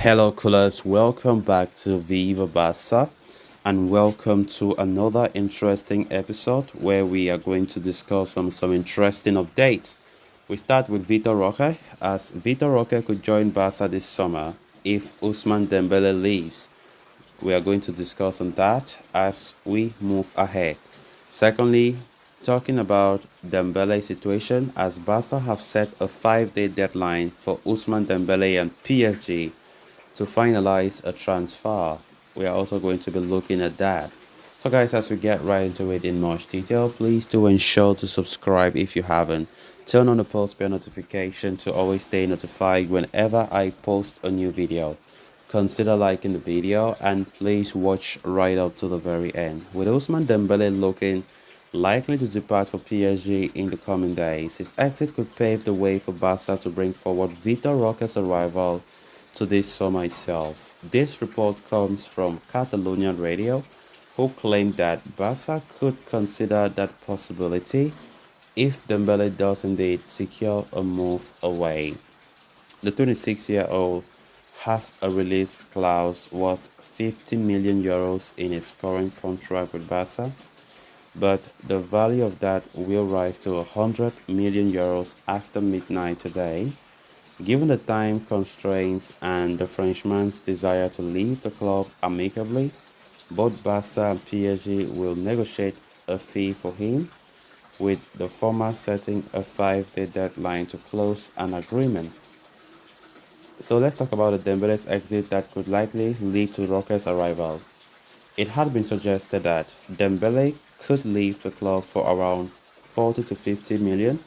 Hello, coolers. Welcome back to Viva Barca, and welcome to another interesting episode where we are going to discuss some interesting updates. We start with Vitor Roque, as Vitor Roque could join Barca this summer if Usman Dembele leaves. We are going to discuss on that as we move ahead. Secondly, talking about Dembele's situation, as Barca have set a 5-day deadline for Usman Dembele and PSG to finalize a transfer. We are also going to be looking at that. So guys, as we get right into it in much detail, please do ensure to subscribe if you haven't. Turn on the post bell notification to always stay notified whenever I post a new video. Consider liking the video and please watch right up to the very end. With Ousmane Dembele looking likely to depart for PSG in the coming days, his exit could pave the way for Barca to bring forward Vitor Roque's arrival to this summer itself. This report comes from Catalonian radio, who claimed that Barca could consider that possibility if Dembele does indeed secure a move away. The 26-year-old has a release clause worth 50 million euros in his current contract with Barca, but the value of that will rise to 100 million euros after midnight today. Given the time constraints and the Frenchman's desire to leave the club amicably, both Barca and PSG will negotiate a fee for him, with the former setting a 5-day deadline to close an agreement. So let's talk about the Dembele's exit that could likely lead to Roque's arrival. It had been suggested that Dembele could leave the club for around 40 to 50 million,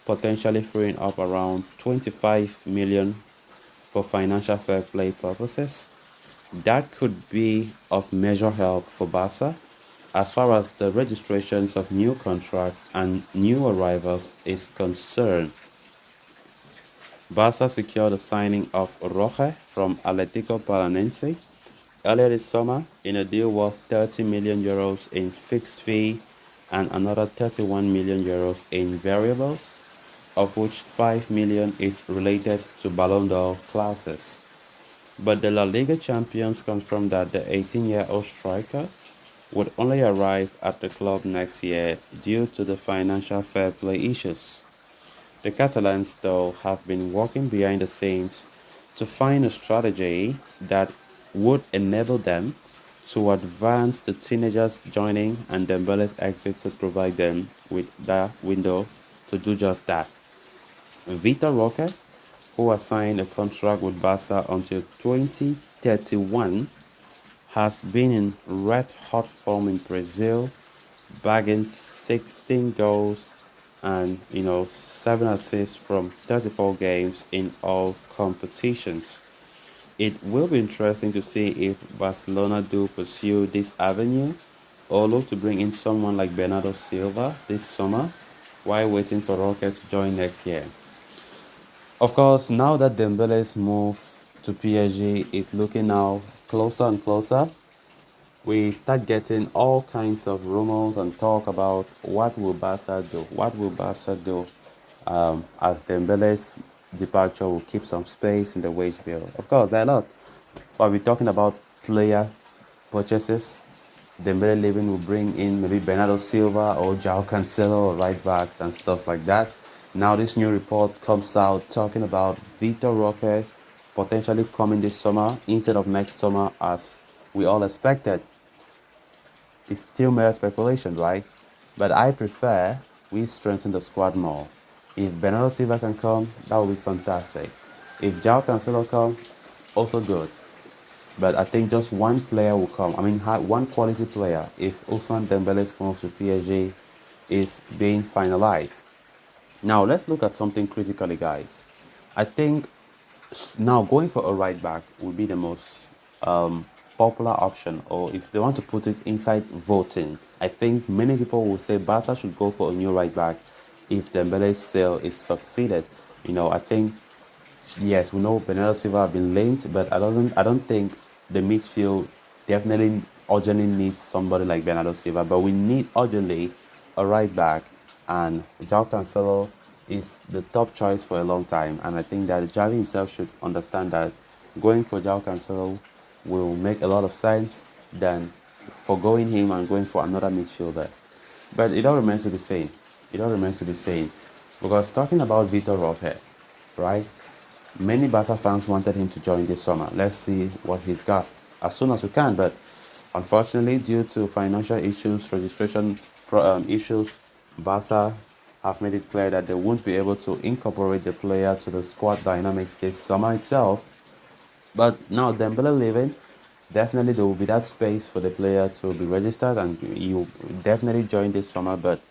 potentially freeing up around 25 million for financial fair play purposes. That could be of major help for Barca as far as the registrations of new contracts and new arrivals is concerned. Barca secured the signing of Roque from Atletico Paranaense earlier this summer in a deal worth 30 million euros in fixed fee and another 31 million euros in variables, of which 5 million is related to Ballon d'Or clauses. But the La Liga champions confirmed that the 18-year-old striker would only arrive at the club next year due to the financial fair play issues. The Catalans, though, have been working behind the scenes to find a strategy that would enable them to advance the teenagers joining, and Dembele's exit could provide them with that window to do just that. Vitor Roque, who has signed a contract with Barca until 2031, has been in red-hot form in Brazil, bagging 16 goals and 7 assists from 34 games in all competitions. It will be interesting to see if Barcelona do pursue this avenue or look to bring in someone like Bernardo Silva this summer while waiting for Roque to join next year. Of course, now that Dembele's move to PSG is looking now closer and closer, we start getting all kinds of rumors and talk about what will Barca do. What will Barca do as Dembele's departure will keep some space in the wage bill? Of course, there are a lot. But we're talking about player purchases. Dembele leaving will bring in maybe Bernardo Silva or João Cancelo or right backs and stuff like that. Now this new report comes out talking about Vitor Roque potentially coming this summer instead of next summer as we all expected. It's still mere speculation, right? But I prefer we strengthen the squad more. If Bernardo Silva can come, that would be fantastic. If João Cancelo come, also good. But I think just one player will come. I mean, one quality player if Ousmane Dembele's move to PSG is being finalized. Now, let's look at something critically, guys. I think now going for a right back would be the most popular option, or if they want to put it inside voting, I think many people will say Barca should go for a new right back if Dembele's sale is succeeded. I think yes, we know Bernardo Silva have been linked, but I don't think the midfield definitely urgently needs somebody like Bernardo Silva, but we need urgently a right back, and João Cancelo is the top choice for a long time, and I think that Javi himself should understand that going for João Cancelo will make a lot of sense than forgoing him and going for another midfielder. But it all remains to be seen. It all remains to be seen. Because talking about Vitor Roque, right? Many Barca fans wanted him to join this summer. Let's see what he's got as soon as we can. But unfortunately, due to financial issues, registration issues, Barca have made it clear that they won't be able to incorporate the player to the squad dynamics this summer itself. But now Dembele leaving, definitely there will be that space for the player to be registered and he will definitely join this summer. But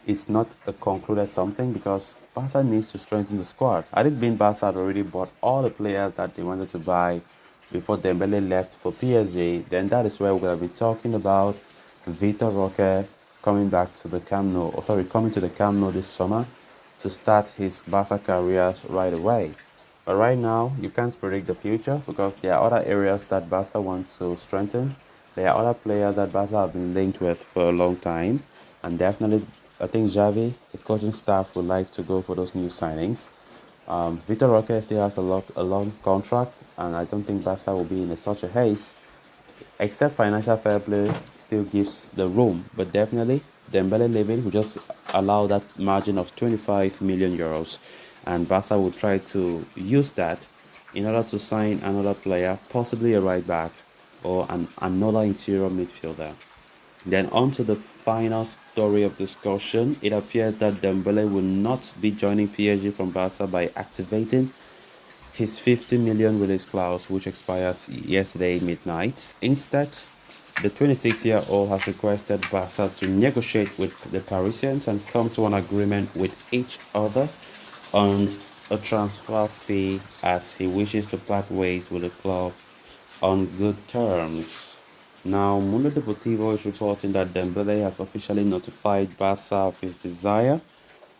it's not a concluded something because Barca needs to strengthen the squad. Had it been Barca had already bought all the players that they wanted to buy before Dembele left for PSG, then that is where we're going to be talking about Vitor Roque coming back to the Camp Nou, coming to the Camp Nou this summer to start his Barca career right away. But right now, you can't predict the future because there are other areas that Barca wants to strengthen. There are other players that Barca have been linked with for a long time. And definitely, I think Xavi, the coaching staff, would like to go for those new signings. Vitor Roque still has a long contract, and I don't think Barca will be in such a haste except financial fair play still gives the room, but definitely Dembele leaving will just allow that margin of 25 million euros, and Barca will try to use that in order to sign another player, possibly a right back or another interior midfielder. Then on to the final story of discussion. It appears that Dembele will not be joining PSG from Barca by activating his 50 million release clause, which expires yesterday midnight. Instead, the 26-year-old has requested Barca to negotiate with the Parisians and come to an agreement with each other on a transfer fee as he wishes to part ways with the club on good terms. Now, Mundo Deportivo is reporting that Dembele has officially notified Barca of his desire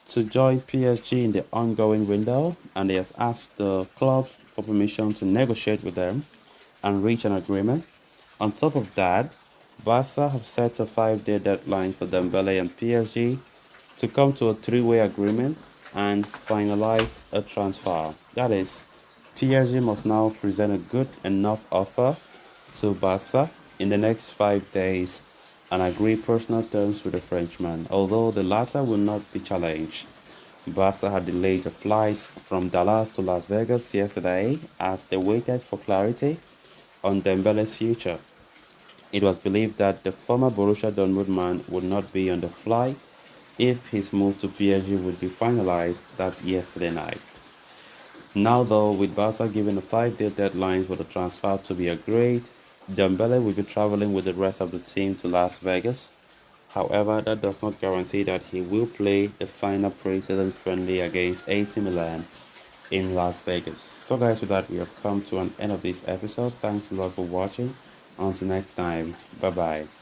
to join PSG in the ongoing window, and he has asked the club for permission to negotiate with them and reach an agreement. On top of that, Barca have set a 5-day deadline for Dembele and PSG to come to a three-way agreement and finalize a transfer. That is, PSG must now present a good enough offer to Barca in the next 5 days and agree personal terms with the Frenchman, although the latter will not be challenged. Barca had delayed a flight from Dallas to Las Vegas yesterday as they waited for clarity on Dembele's future. It was believed that the former Borussia Dortmund man would not be on the flight if his move to PSG would be finalized that yesterday night. Now though, with Barca given a 5-day deadline for the transfer to be agreed, Dembele will be traveling with the rest of the team to Las Vegas. However, that does not guarantee that he will play the final pre-season friendly against AC Milan in Las Vegas. So guys, with that we have come to an end of this episode. Thanks a lot for watching. Until next time, bye bye.